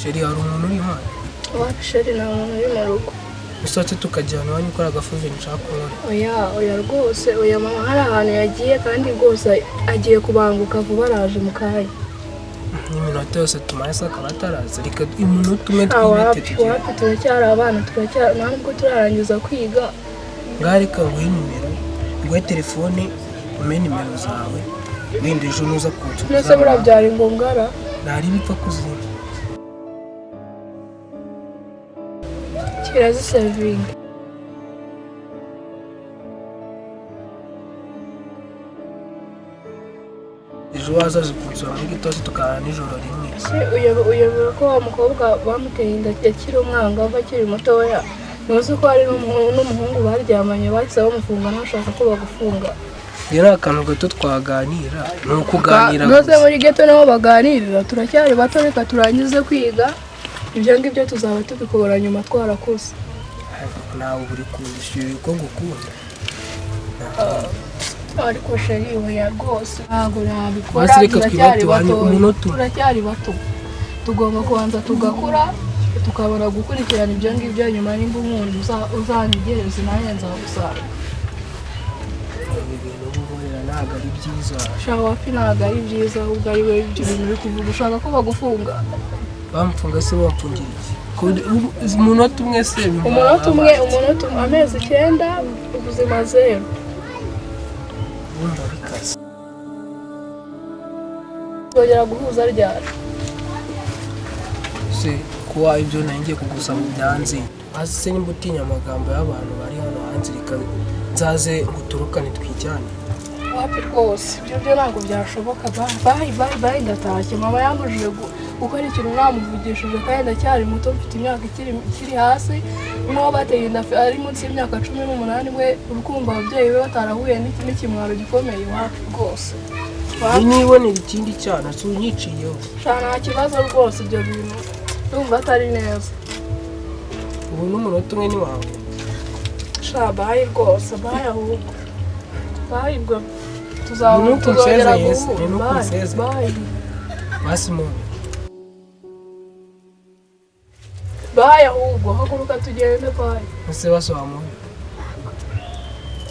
sheri hari umuntu uri hano wapi sheri nta muntu uri mu rugo usatse tukajyana iwanyu ukora agafuze nshaka kubona oya rwose oya mama hari ahantu yagiye kandi rwose agiye kubanguka vuba araje mu kanya n'iminota yose tumaye se akaba ataraza reka iminota umwe twimete wapi turacyari abana ntabwo turarangiza kwiga ngaho reka nguhe nimero nguhe telefone ume nimero zawe wenda ejo nuza kunsubiza nose buriya byari ngombwa ra ntari bipfa kuzima kirazisevinga ejo wazaze kunsura muri gitondo tukara nijoro rimwe uyobora ko wa mukobwa bamuteye inda akiri umwangavu akiri mutoya ntuzi ko hari n'umuhungu baryamanye bahise bamufunga ntashaka ko bagufunga rero akantu gato twaganira ni ukuganira ntuze muri geto nabo baganirira turacyari bato reka turangize kwiga ibyo ngibyo tuzaba tubikora nyuma twarakuze nawe uri kundishyura ko ngukunda ariko sheri oya rwose ntabwo nabikora turacyari bato tugomba kubanza tugakura tukabona gukurikirana ibyo ngibyo nyuma nimba umuntu uzanyegereza nanjye nzagusara ntabwo ari byiza shaka wapi ntabwo ari byiza ubwo ari we ibyo bintu uri kuvuga ushaka ko bagufunga bamufunga se bamfungira iki umunota umwe se umunota umwe amezi 9 ubuzima 0 wumva bikaze tugera guhuza ryari se kuba ibyo nangiye kugusaba byanze hasi se nimba utinya amagambo y'abantu bari hano hanze reka nzaze nguturukane twijyane wapi rwose ibyo ntabwo byashoboka bayi ndatashye mama yambujije gukora ikintu namuvugishije kandi ndacyari muto mfite imyaka ikiri hasi n'uwo bateye inda ari munsi y'imyaka 18 we urukumva ababyeyi be batarahuye n'ikimwaro gikomeye wapi rwose nibonera ikindi cyana sunyiciyeho nta kibazo rwose ibyo bintu ndumva atari neza ubu n'umunota umwe ni wawe bayi rwose bayi ahubwo bayi bwo tuzongera guhura bayi basimo bayi ahubwo haguruka tugende bayi ese basobanuye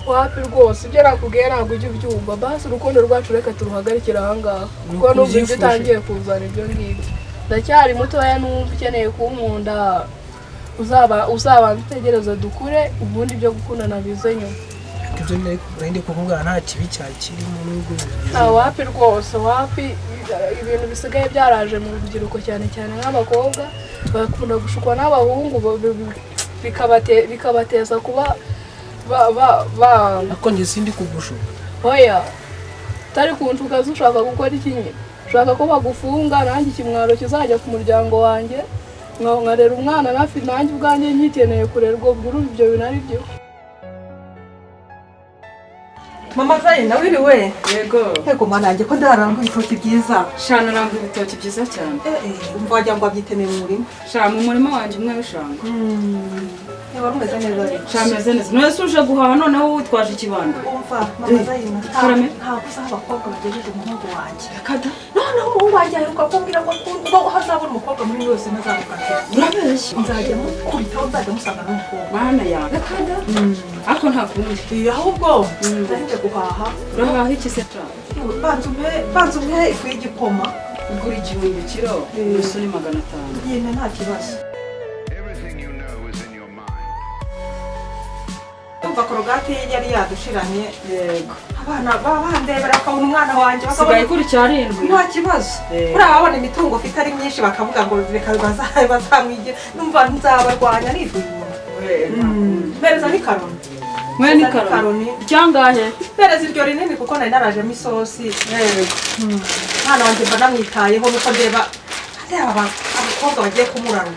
wapi rwose ibyo nakubwiye ntabwo ujya ubyumva basi urukundo rwacu reka turuhagarikira ahangaha kuko n'ubwo ibyo utangiye kuzana ibyo ngibyo ndacyari mutoya n'umva ukeneye kunkunda uzaba utegereza dukure ubundi byo gukundana bize nyuma ibyo ndi kuvuga nta kibi cyakirimo n'ubwo wapi rwose wapi ibintu bisigaye byaraje mu rubyiruko cyane cyane nk'abakobwa bakunda gushukwa n'abahungu bikabateza kuba ako njye sindi kugushuka oya utari kunshuka ushaka gukora iki nyine ushaka ko bagufunga nanjye ikimwaro kizajya ku muryango wanjye nkarera umwana nanjye ubwanjye nyikeneye kurerwa ubwo ibyo bintu ari byo Mama Zaina wiriwe yego manange ko ndaranga ibitoki byiza shana ranga ibitoki byiza cyane umva wajya ngo abyitene mu murima mu murima wanjye umwe w'ishanga wari umeze neza shameze neza none se uje guhaha noneho witwaje ikibando umva Mama Zaina ntabwo uzi aho abakobwa bagejeje umuhungu wanjye noneho umuhungu wanjye aheruka kumbwira ngo hazabura umukobwa muri yose ntazamukatira urabeshya nzajya mukubitaho nzajya musanga n'umukobwa bana yawe ariko nta kundi ahubwo nzajya guhaha urahaha iki se tra banza umwe ifu y'igikoma ugura 1,000 kilo gusa ni 500 yene nta kibazo umva korogati yari yadushiranye yego abana bandebera akabona umwana wanjye basigaye kuri 7 nta kibazo kuri ababona imitungo ufite ari myinshi bakavuga ngo reka bazamwige numva nzabarwanya niduyura bereza ni karoni mwe ni karoni cyangahe bereza iryo rinini kuko nari narajemo isosi mwana wanjye mba namwitayeho nuko ndeba abakobwa bagiye kumurana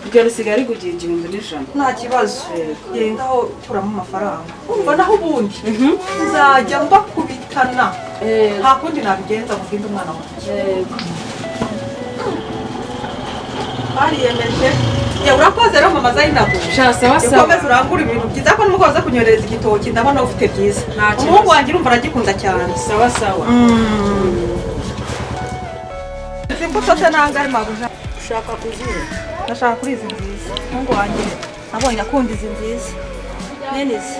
ibyo risigaye ari kugira 1,000 nta kibazo yengaho kuramo amafaranga umva naho ubundi nzajya mbakubitana nta kundi nabigenza ngo nginde umwana wanjye bariyemeje urakoze rero Mama Zaina ukomeze urangura ibintu byiza ko n'umugabo aza kunyereza igitoki ndabona ufite byiza umuhungu wanjye urumva aragikunda cyane sawa imbuto se nanga ari mabuja ushaka kuzihe? ndashaka kuri izi nziza mungu wanjye nabonye akunda izi nziza nene izi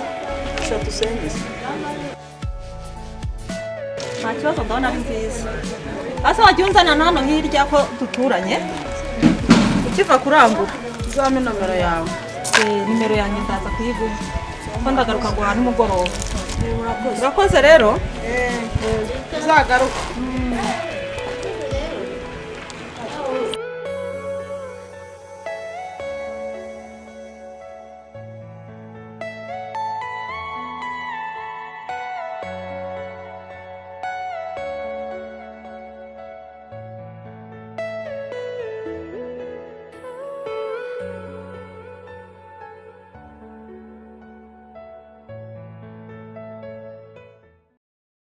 Eshatu sengize. nta kibazo ndabona ari nziza ase wagiye unzana na hano hirya ko duturanye ukiva kurangura Uzampe nomero yawe. nimero yanjye ndaza kuyiguha ko ndagaruka guhaha nimugoroba urakoze rero Uzagaruka.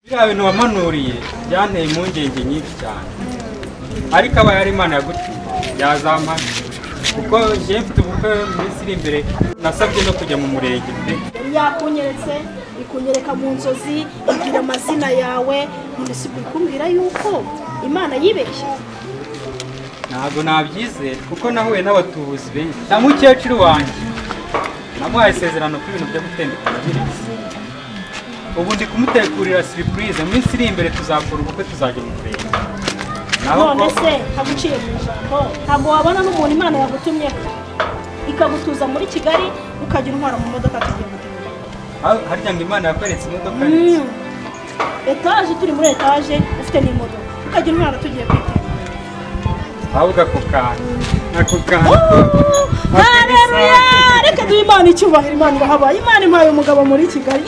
biriya bintu wamanuriye byanteye impungenge nyinshi cyane ariko aba yari Imana yagutumye yazamana kuko njye mfite ubukwe mu minsi iri imbere nasabye no kujya mu murenge pe yakunyeretse ikunyereka mu nzozi igira amazina yawe none si kumbwira yuko Imana yibeshye ntabwo nabyizera kuko nahuye n'abatubuzi benshi na mukecuru wanjye namuhaye isezerano ko ibintu byo gutendekana birizi ubu ndi kumutegurira surprise mu minsi iri imbere tuzakora ubukwe tuzajya mu murenge none se haguciye mu ijambo ntabwo wabona n'umuntu Imana yagutumye ikagutuza muri Kigali ukagira intwara mu modoka tugiye gutembera harya ngo Imana yakweretse imodoka neza etaje turi muri etaje ufite n'imodoka ukagira intwara tugiye kwitembera ahubwo ako kantu haleluya reka duhe Imana icyubahiro Imana irahabaye Imana impaye umugabo muri Kigali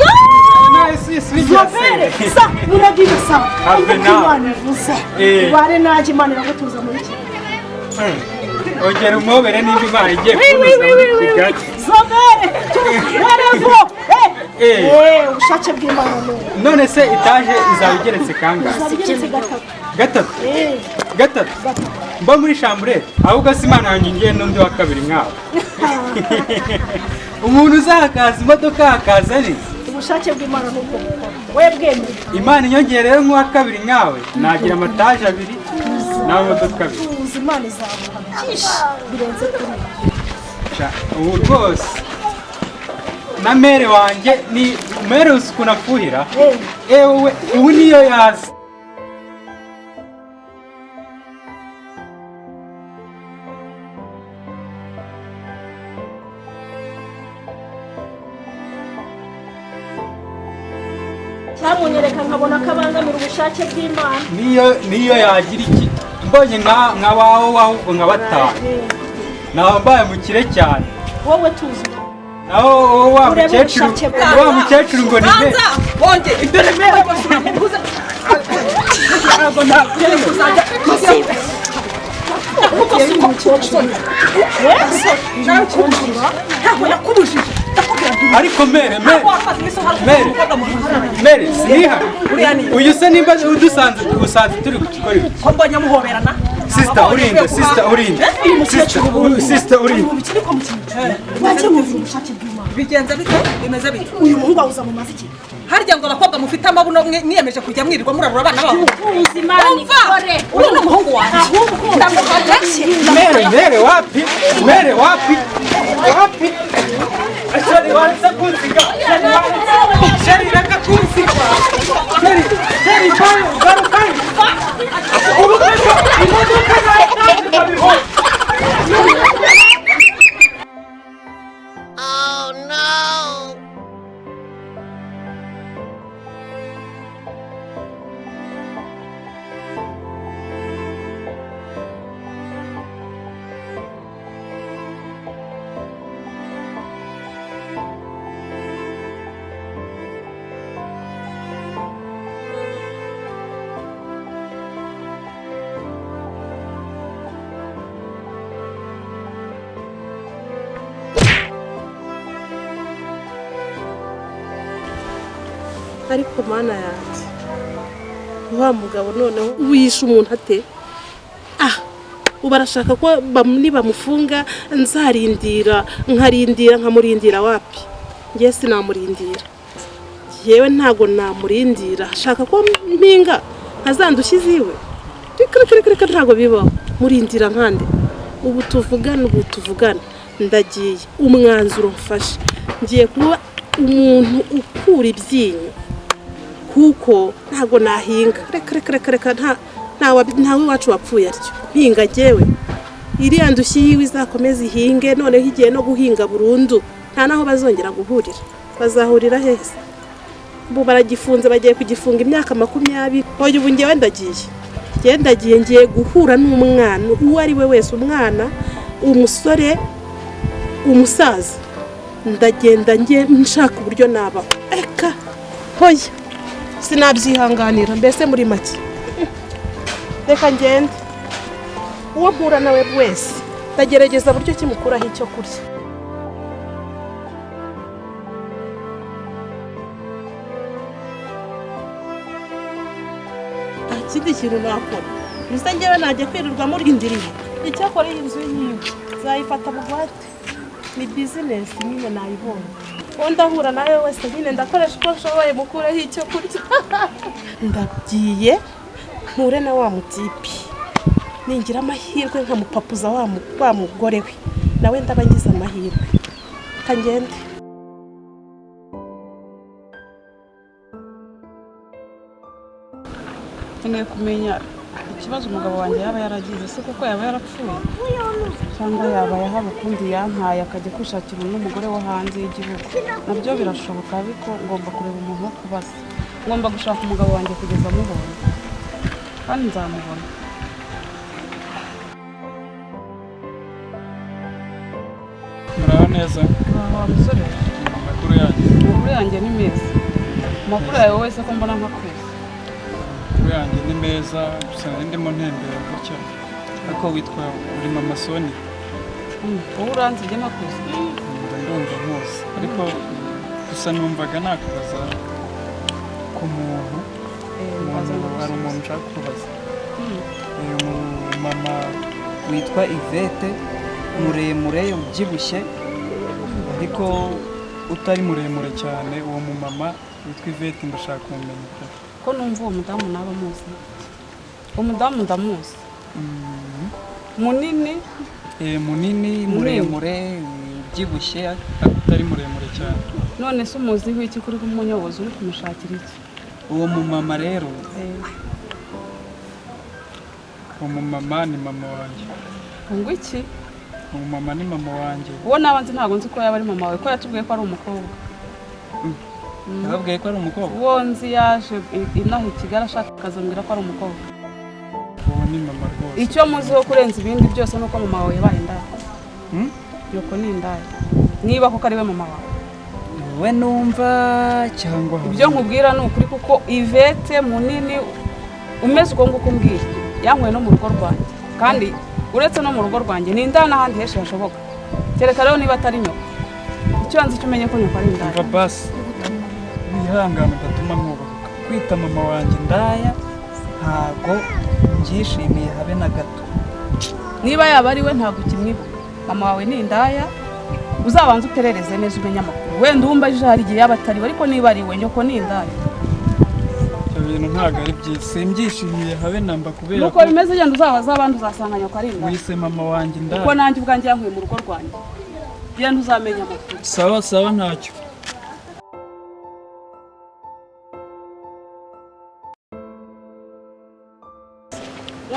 Zobere sa muragira sa Imana ivuze bare naje Imana iragutuza muri Kigali ongera umobere nimba Imana igiye kunoza muri Kigali Zobere warevo ubushake bw'Imana none se etaje izaba igeretse kangahe igeretse gatatu mba muri chambre ahubwo si Imana yanjye ngiye n'undi wa kabiri mwawe umuntu uzahakaza imodoka hakaza neza ubushake bw'Imana n'ubwo we bwemeye Imana inyongereyeho nk'uwa kabiri nkawe nagira amataje abiri n'amamodoka abiri Imana izamuha byinshi birenze kuri ubu rwose na mere wanjye ni mere uzi ukuntu afuhira ewe ubu niyo yaza cyamunyereka nkabona ko abangamira ubushake bw'Imana niyo yagira iki mbonye nka wawe ahubwo nka batanu naho mbaye mukire cyane wowe tuzi naho wa mukecuru ngo ni me bonge imbere mbere kuza ntabwo ntabwo kuzajya ariko mere siniha uyu se nimba usanze turi gukora ibi ko mbonye muhoberana sister urinde waje muvuga ubushake bw'Imana bigenze bite bimeze bite uyu muhungu awuza mu mazi iki harya ngo abakobwa mufite amabuno mwiyemeje kujya mwirirwa murarura abana babo ubuzima ni kore uri n'umuhungu wanjye ahubwo ndamukagashye mere wapi ashari wanza kunsiga shari reka kunsiga shari bayo garukani urukezo imodoka zawe babiho Oh no! ariko mana yanjye wa mugabo noneho wishe umuntu ate ubu arashaka ko nibamufunga nzarindira nkamurindira wapi ngiye sinamurindira yewe ntago namurindira ashaka ko mpinga nkazandushya iziwe reka ntago bibaho murindira nkande ubu tuvugana ndagiye umwanzuro mfashe ngiye kuba umuntu ukura ibyinyo kuko ntago nahinga reka ntawe wacu wapfuye atyo mpinga njyewe iriya ndushyi yiwe izakomeza ihinge noneho igiye no guhinga burundu nta naho bazongera guhurira bazahurira heza ubu baragifunze bagiye kugifunga imyaka 20 hoye ubu ngewe ndagiye ngiye guhura n'umwana uwo ari we wese umwana umusore umusaza ndagenda ngiye nshaka uburyo nabaho eka hoya sinabyihanganira mbese muri make reka ngende uwo mpura nawe wese ndagerageza buryo kimukuraho icyo kurya ikindi kintu nakora gusa njyewe najya kwirirwa murindiriye icyakora iyi nzu yiwe zayifata bugwate ni business nyine nayibonye uwo ndahura nawe wese nyine ndakoresha uko nshoboye mukuraho icyo kurya ndagiye mpure na wa mutipi ningira amahirwe nkamupapuza wa mugore we nawe ndabangiza amahirwe kangende nkeneye kumenya ikibazo umugabo wanjye yaba yaragize se kuko yaba yarapfuye cyangwa yaba yahaba ukundi yampaye akajya kwishakira n'umugore wo hanze y'igihugu nabyo birashoboka ariko ngomba kureba umuntu wo kubaza ngomba gushaka umugabo wanjye kugeza amubonye kandi nzamubona muraho neza wa musore amakuru yanjye ni meza amakuru yawe wese ko mbona nkakwezi yanjye ni meza gusa ndimo ntembera gutya ariko witwa uri mama Soni wowe uranzi ibyo nakuze ndumva hose ariko gusa numvaga nakubaza ku muntu hari umuntu nshaka kubaza mama witwa Yvette muremure ubyibushye ariko utari muremure cyane uwo mumama witwa Yvette ndashaka kumenya ko numva uwo mudamu naba muzi uwo mudamu ndamuzi munini muremure ubyibushye atari muremure cyane none se umuziho iki kuri k'umunyobozi uri kumushakira iki uwo mumama rero uwo mumama ni mama wanjye ngo iki uwo mama ni mama wanjye uwo naba nzi ntabwo nzi ko yaba ari mama wawe ko yatubwiye ko ari umukobwa yababwiye ko ari umukobwa uwo nzi yaje inaha i Kigali ashaka akazambwira ko ari umukobwa uwo ni mama rwose icyo muziho kurenza ibindi byose nuko mama wawe yabaye indaya yuko ni indaya niba koko ari we mama wawe we numva cyangwa ibyo nkubwira ni ukuri kuko Yvette munini umeze uko nguko umbwira yankuye no mu rugo rwanjye kandi uretse no mu rugo rwanjye ni indaya n'ahandi henshi hashoboka kereka rero niba atari nyoko icyo nzi cyo umenye ko nyoko ari indaya basi wihangana ugatuma mwubahuka kwita mama wanjye indaya ntago byishimiye habe na gato niba yaba ari we ntago ukimwibuka mama wawe ni indaya uzabanza uperereze neza umenye amakuru wenda wumva hari igihe yaba atari we ariko niba ari we nyoko ni indaya ibyo bintu ntago ari byiza simbyishimiye habe namba kubera nuko bimeze genda uzabaza abandi uzasanga nyoko ari indaya wise mama wanjye indaya kuko nanjye ubwanjye yankuye mu rugo rwanjye genda uzamenya amakuru sawa ntacyo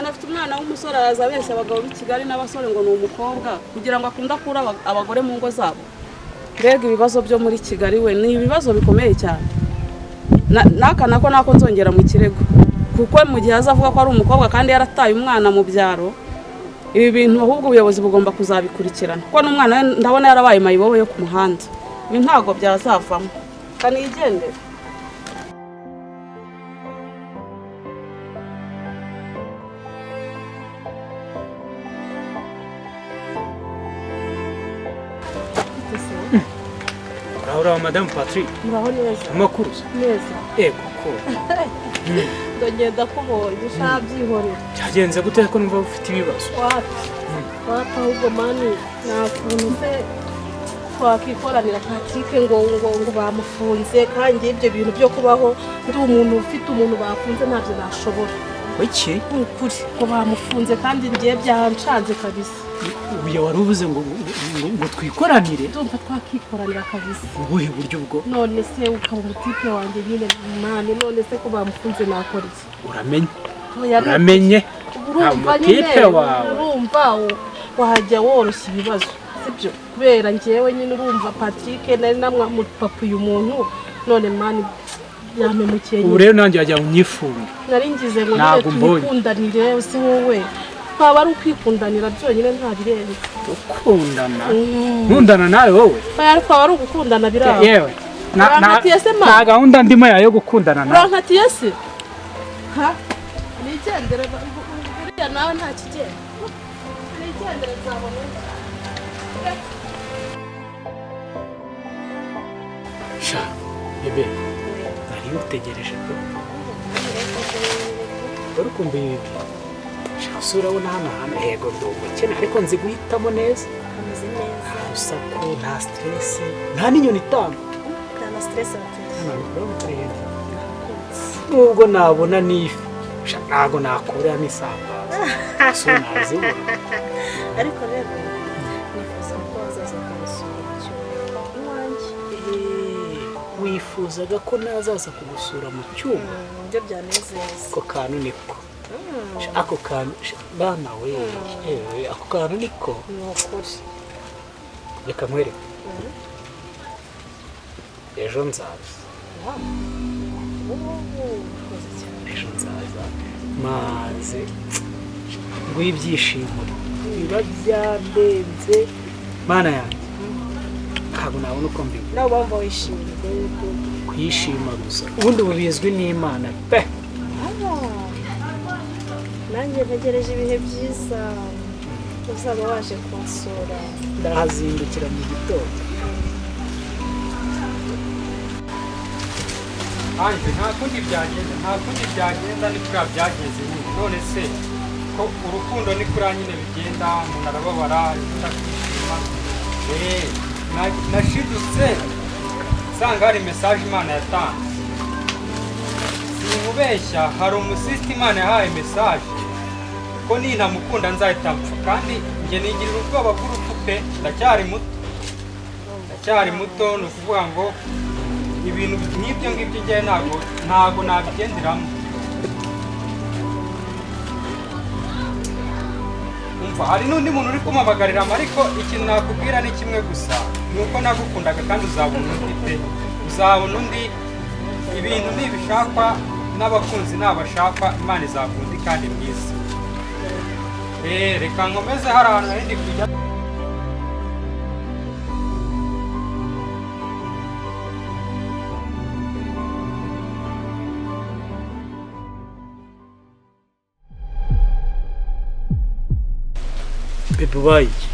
afite umwana w'umusore araza abeshya abagabo b'i Kigali n'abasore ngo ni umukobwa kugira ngo akunde akura abagore mu ngo zabo mbega ibibazo byo muri Kigali we ni ibibazo bikomeye cyane nako nako nzongera mu kirego kuko mu gihe azavuga ko ari umukobwa kandi yarataye umwana mu byaro ibi bintu ahubwo ubuyobozi bugomba kuzabikurikirana kuko n'umwana ndabona yarabaye mayibobo yo ku muhanda ibi ntabwo byazavamo kanigendere Uraho Madame Patrick. Uraho neza. Amakuru. Neza. Kuko. Ndagenda kubonye shabyihorera. Byagenze gute ko numva ufite ibibazo? Wata ahubwo mani nakuntu se twakikoranira Patrick ngo bamufunze kandi ibyo bintu byo kubaho ndi umuntu ufite umuntu bafunze ntabyo nashobora. iki ni ukuri ngo bamufunze kandi ngiye byanshanze kabisa. ubuye wari uvuze ngo twikoranire ndumva twakikoranira kabisa. ubuhe buryo bwo none se ukaba umutipe wanjye nyine mani, none se ko bamufunze nakora iki? uramenye urumva nyine urumva wahajya woroshya ibibazo sibyo, kubera njyewe nyine urumva Patrick nari namwamupapuye umuntu none mani yamemukiye. ubu rero nanjye wajya unyifunga. nari ngize ngo nyine twikundanire se wowe, twaba ari ukwikundanira byonyine nta birenze. ukundana nkundana nawe wowe ariko aba ari ugukundana biraho. yewe nta gahunda ndimo yayo gukundana nawe. urankatiye se ha nigendere buriya nawe nta kigenda nigendere nzabona. sha bebe nari utegereje ko uri kumva ibi sha urabona hano hantu yego ndi umukene ariko nzi guhitamo neza. ameze neza, nta rusaku nta stress nta n'inyoni itanga. nta stress bateye. nubwo nabona n'ifi ntabwo nakura n'isambaza so nazibona. ariko rero nifuza ko wazaza kumusura iwanjye. wifuzaga ko nazaza kugusura mu cyuma? ibyo byanezeza. ako kantu niko ako kantu bana we ako kantu niko ni ukuri. reka nkwereke ejo nzaza ejo nzaza maze nguhe ibyishimo biba byandenze mana yanjye ntabwo nabona uko mbiba. nawe bumva wishimye kwishima gusa ubundi ubu bizwi n'Imana pe. nanjye ntegereje ibihe byiza uzaba waje kunsura. ndahazindukira mu gitondo. hanze nta kundi byagenda ni kuriya byageze nyine. none se ko urukundo ni kuriya nyine bigenda, umuntu arababara undi akishima. nashidutse nsanga hari mesaje Imana yatanze. sinkubeshya, hari umusisita Imana yahaye mesaje ko nintamukunda nzahita mpfa, kandi njye nigirira ubwoba bw'urupfu pe. ndacyari muto ni ukuvuga ngo ibintu nk'ibyo ngibyo njyewe ntabwo nabigenderamo. umva hari n'undi muntu uri kumamagarira ariko ikintu nakubwira ni kimwe gusa, ni uko nagukundaga kandi uzabona undi pe, uzabona undi. ibintu nibishakwa n'abakunzi n'abashakwa, Imana izakunda undi kandi mwiza. reka nkomeze, hari ahantu hari ndi kujya. bebe ubaye iki?